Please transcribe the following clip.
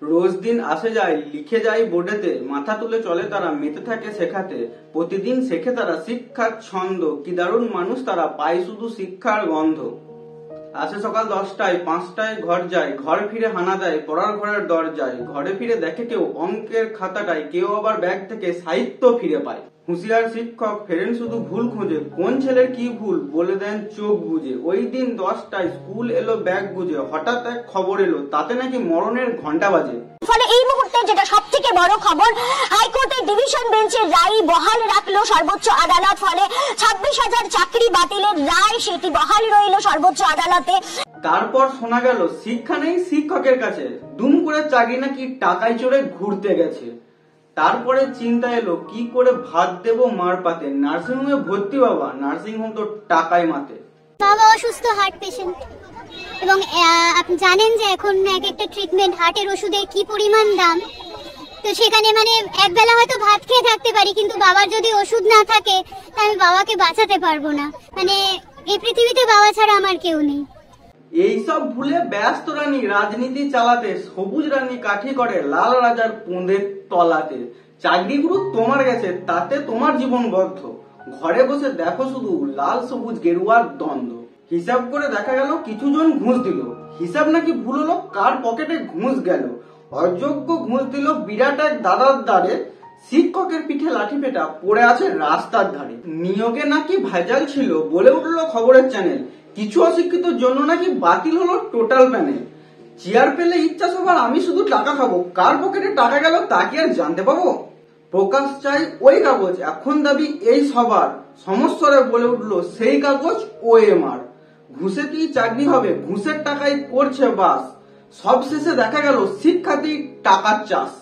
রোজ দিন আসে যায়, লিখে যায় বোর্ডেতে, মাথা তুলে চলে তারা, মেতে থাকে শেখাতে। প্রতিদিন শেখে তারা শিক্ষার ছন্দ, কি দারুণ মানুষ তারা, পায় শুধু শিক্ষার গন্ধ। আসে সকাল 10টায়, 5টায় ঘর যায়, ঘর ফিরে হানা দেয় পড়ার ঘরের দরজায়। ঘরে ফিরে দেখে কেউ অঙ্কের খাতাটায়, কেউ আবার ব্যাগ থেকে সাহিত্য ফিরে পায়। হুঁশিয়ার শিক্ষক ফেরেন শুধু ভুল খুঁজে, কোন ছেলের কি ভুল বলে দেন চোখ বুঝে। ওই দিন 10টায় স্কুল এলো ব্যাগ বুঝে, হঠাৎ এক খবর এলো, তাতে নাকি মরণের ঘন্টা বাজে। ফলে এই মুহূর্তে যেটা সব থেকে বড় খবর, হাইকোর্টের ডিভিশন বেঞ্চের রায় বহাল রাখলো সর্বোচ্চ আদালত। ফলে 26,000 চাকরি বাতিলের রায় সেটি বহাল রইল সর্বোচ্চ আদালতে। তারপর শোনা গেল শিক্ষা নেই শিক্ষকের কাছে, দুম করে চাকরি নাকি টাকায় চড়ে ঘুরতে গেছে। তারপরে চিন্তা এলো কি করে ভাত দেবো মার পাতে, নার্সিংহোমে ভর্তি বাবা, নার্সিংহোম তো টাকায় মাতে। বাবা অসুস্থ, হার্ট পেশেন্ট, এবং আপনি জানেন যে এখন এক একটা ট্রিটমেন্ট হার্টের ওষুধের কি পরিমাণ দাম। তো সেখানে মানে একবেলা হয়তো ভাত খেয়ে থাকতে পারি, কিন্তু বাবার যদি ওষুধ না থাকে তা আমি বাবাকে বাঁচাতে পারবো না। মানে এই পৃথিবীতে বাবা ছাড়া আমার কেউ নেই। এইসব ভুলে ব্যস্ত রানী রাজনীতি চালাতে, সবুজ রানী কাঠি করে লাল রাজার পুঁদের তলাতে। চাকরিগুলো তোমার গেছে, তাতে তোমার জীবন বদ্ধ, ঘরে বসে দেখো শুধু লাল সবুজ গেরুয়ার দ্বন্দ্ব। হিসাব করে দেখা গেল কিছু জন ঘুষ দিল, হিসাব নাকি ভুল হলো কার পকেটে ঘুষ গেল। অযোগ্য ঘুষ দিল বিরাট এক দাদার দ্বারে, শিক্ষকের পিঠে লাঠি পেটা পড়ে আছে রাস্তার ধারে। নিয়োগে নাকি ভেজাল ছিল বলে উঠলো খবরের চ্যানেল, কিছু অশিক্ষিতর জন্য নাকি বাতিল হলো টোটাল প্যানেল। চেয়ার পেলে ইচ্ছা সবার আমি শুধু টাকা খাবো, কার পকেটে টাকা গেল তা কি আর জানতে পাবো। প্রকাশ চাই ওই কাগজ, এখন দাবি এই সবার, সমস্যারে বলে উঠলো সেই কাগজ OMR। ঘুষেতেই চাকরি হবে, ঘুষের টাকায় করছে বাস, সব শেষে দেখা গেল শিক্ষাতেই টাকার চাষ।